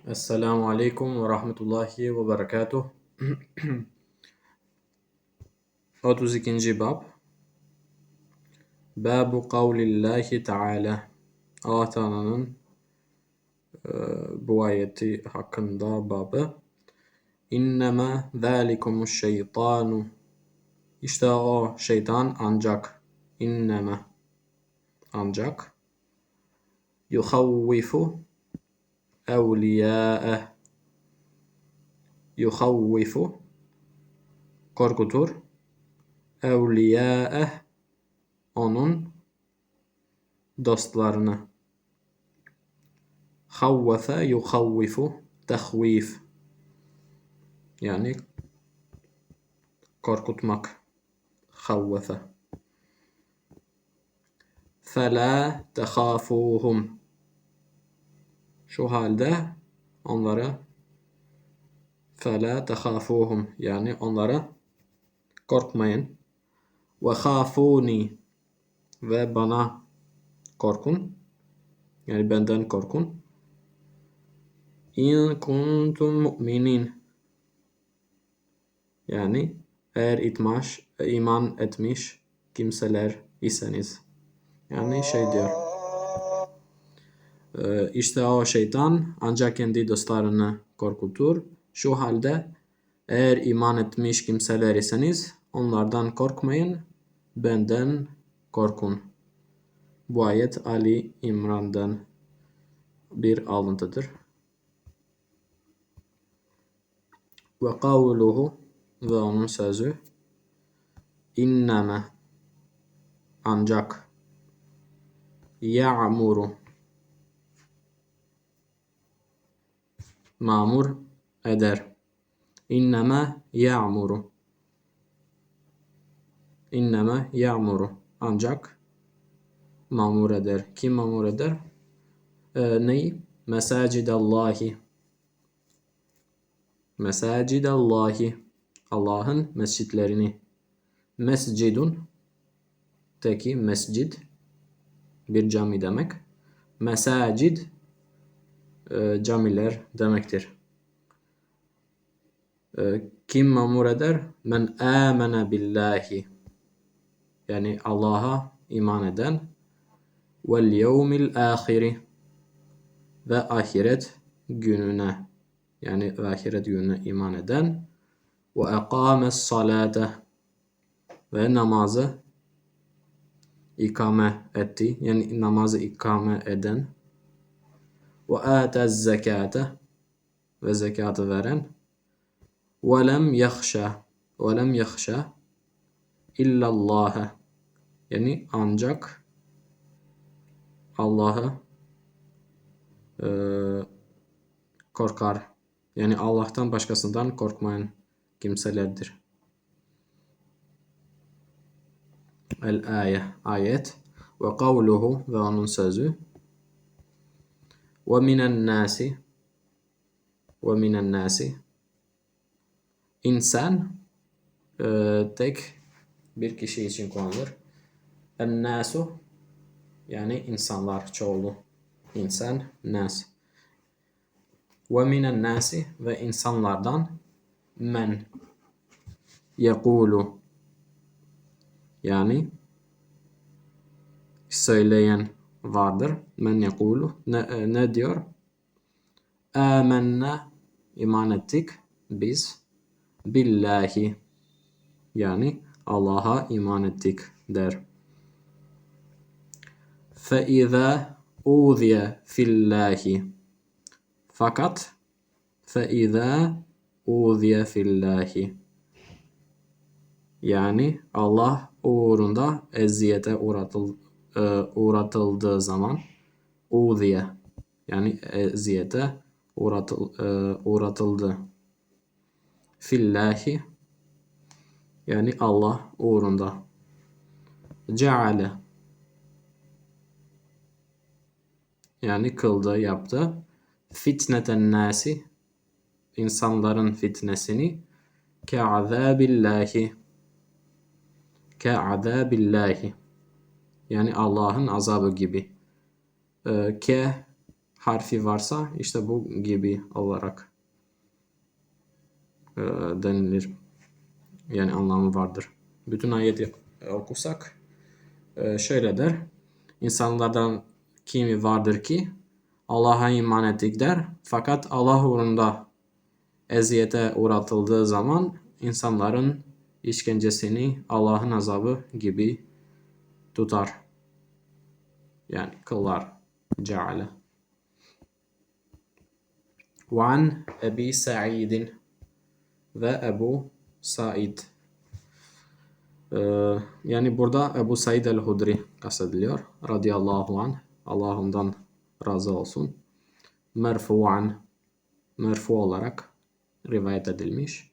Esselamu Aleyküm ve Rahmetullahi ve Berekatuh. 32. Bab. Babu kavlillahi Teala. Allah Teala'nın bu ayeti hakkında babı. İnnemâ zâlikumuş şeytanu. İşte o şeytan ancak. İnnemâ ancak. Yuhavvifu evliyâeh. Yuhavvifu korkutur. Evliyâeh onun dostlarını. Havvefe yuhavvifu tehvif. Yani korkutmak. Havvefe. Fela tehafuhum. Şu halde onlara fela tehafuhum yani onlara korkmayın. Ve khafuni ve bana korkun. Yani benden korkun. İn kuntum mu'minin. Yani eğer iman etmiş kimseler iseniz. Yani diyor. İşte o şeytan ancak kendi dostlarını korkutur. Şu halde eğer iman etmiş kimseler iseniz onlardan korkmayın, benden korkun. Bu ayet Ali İmran'dan bir alıntıdır. Ve kavluhu ve onun sözü inneme ancak ya'muru mamur eder. İnneme ya'muru. İnneme ya'muru. Ancak mamur eder. Kim mamur eder? Neyi? Mesacidallahi. Mesacidallahi. Allah'ın mescitlerini. Mescidun. Teki mescid. Bir cami demek. Mesacid. Camiler demektir. Kim mamur eder? Men amene billahi. Yani Allah'a iman eden. Vel yevmil ahiri. Ve ahiret gününe. Yani ahiret gününe iman eden. Ve ekames salate. Ve namazı ikame etti. Yani namazı ikame eden. Ve atez zekate. Ve zekatı veren. Ve lem yakhşa. Ve lem yakhşa illallâhe. Yani ancak Allah'ı korkar. Yani Allah'tan başkasından korkmayan kimselerdir. El-ayet. Ayet. Ve kavluhu ve onun sözü. Ve minen nasi. Ve minen nasi. İnsan tek bir kişi için kullanılır. En-nasu yani insanlar çoğulu. İnsan, nas. Ve minen nasi ve insanlardan men yekulu yani söyleyen vardır. Men yekulu ne diyor? Âmennâ iman ettik biz billahi yani Allah'a iman ettik der. Fe izâ uziye fillahi fakat fe izâ uziye fillahi yani Allah uğrunda eziyete uğratıldığı zaman uziye yani eziyete uğratıldı. Fillahi yani Allah uğrunda. Ceale yani kıldı, yaptı. Fitneten nasi insanların fitnesini ke'azabillahi yani Allah'ın azabı gibi. Ke harfi varsa işte bu gibi olarak denilir. Yani anlamı vardır. Bütün ayeti okursak şöyle der. İnsanlardan kimi vardır ki Allah'a iman ettikler fakat Allah uğrunda eziyete uğratıldığı zaman insanların işkencesini Allah'ın azabı gibi tutar. Yani kılar. Ceale. وعن أبي سعيد ve Ebu Said. Yani burada Ebu Said el-Hudri kastediliyor. Radiyallahu anh. Allah ondan razı olsun. Merfu'an. Merfu olarak rivayet edilmiş.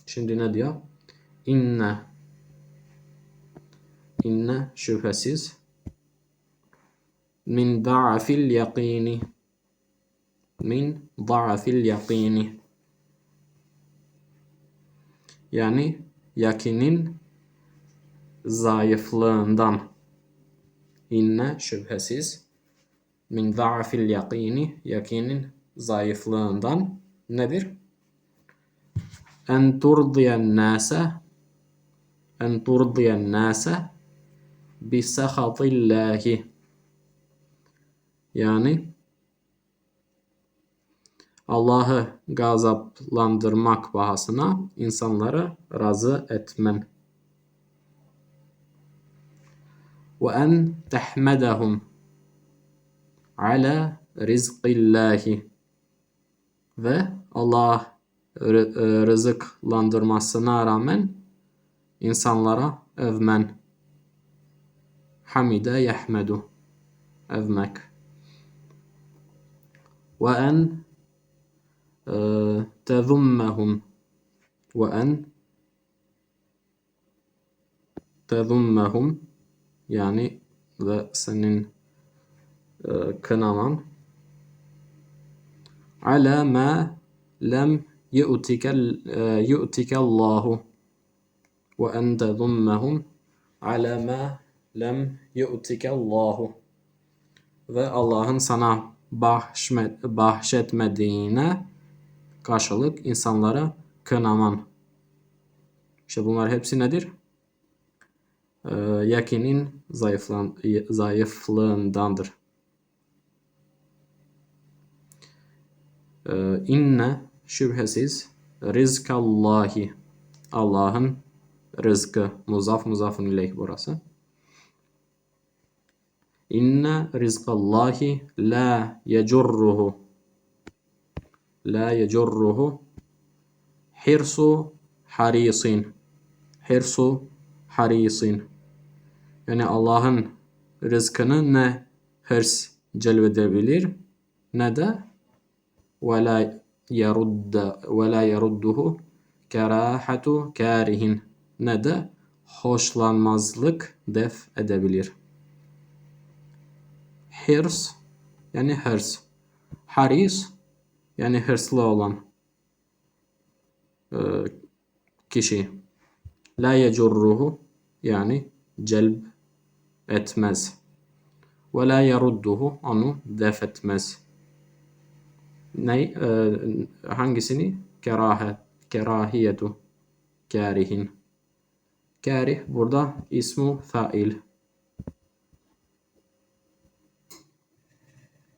Şimdi ne diyor? İnne şüphesiz min da'afil yakini yani yakinin zayıflığından inne şüphesiz min da'afil yakinin zayıflığından nedir? En turdiyen nase bi sehatillahi yani Allah'ı gazaplandırmak bahasına insanları razı etmen. Ve en tehmedehum ala rizqillahi ve Allah rızıklandırmasına rağmen insanlara övmen. Hamide yahmedu övmek. Ve en tezummehum ve en tezummehum yani ve senin kınaman ala ma lem yu'tike Allahu ve en tezummehum ala ma lem yu'tike Allahu ve Allah'ın sana bahşetmediğine karşılık insanlara kınaman. İşte bunlar hepsi nedir? Yakinin zayıflığındandır. İnne şüphesiz rizkallahi Allah'ın rızkı muzafun ileyh burası. İnne rizkallahi la yecurruhu hirsu harisin yani Allah'ın rızkını ne hırs celbedebilir ne de ve la yerudduhu kerahatu karihin ne de hoşlanmazlık def edebilir. Hirs yani hırs. Haris yani hırslı olan kişi. La yecurruhu yani celb etmez. Ve la yerudduhu onu def etmez. Hangisini? Kerahiyetu. Karihin. Karih burada ismu fail.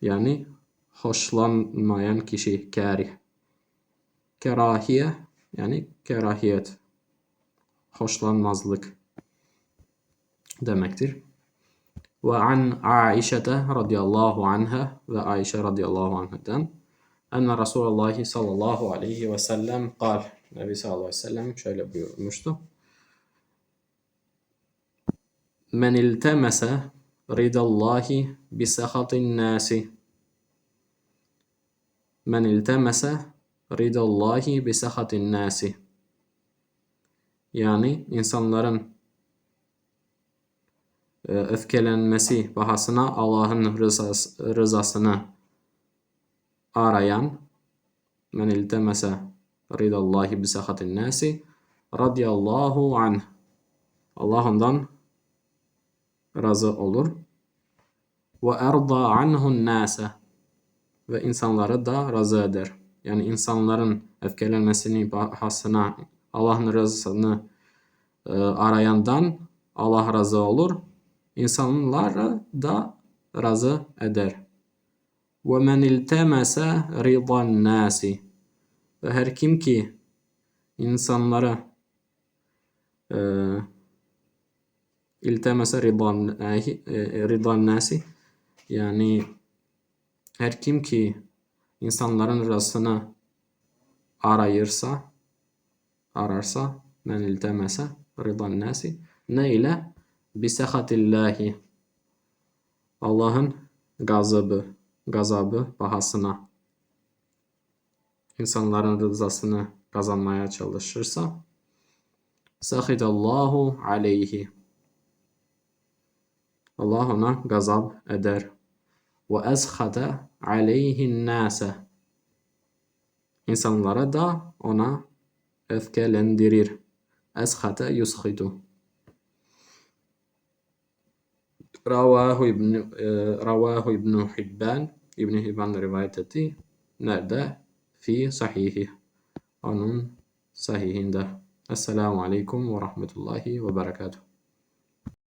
Yani hoşlanmayan kişi karih. Kerahiye yani kerahiyet. Hoşlanmazlık demektir. Ve an Aişete radıyallahu anha ve Ayşe radıyallahu anhadan enne Resulullah sallallahu aleyhi ve sellem kal. Nebi sallallahu aleyhi ve sellem şöyle buyurmuştu. Men iltemese ridallahi bi sehatin nasi. Men iltemese ridallahi bi sehatin nasi. Yani insanların öfkelenmesi bahasına Allah'ın rızasını arayan men iltemese ridallahi bi sehatin nasi radiyallahu anh Allah ondan razı olur. Ve erda anhun nase. Ve insanları da razı eder. Yani insanların öfkelenmesini bahasına Allah'ın rızasını arayandan Allah razı olur. İnsanları da razı eder. وَمَنْ الْتَمَسَ رِضَى النَّاسِ. Ve her kim ki insanları iltemese ridan nasi, yani her kim ki insanların rızasını ararsa men iltemese ridan nasi, ne ile? Bisehatillahi, Allah'ın gazabı bahasına insanların rızasını kazanmaya çalışırsa, sahitallahu aleyhi, Allah ona gazap eder. Ve eshate aleyhin nase, İnsanlara da ona öfkelendirir. Eshate yushitu. Ravahu İbn Hibban rivayet etti. Nerede? Fi sahihi. Onun sahihinde. Esselamu aleyküm ve rahmetullahi ve berekatuhu.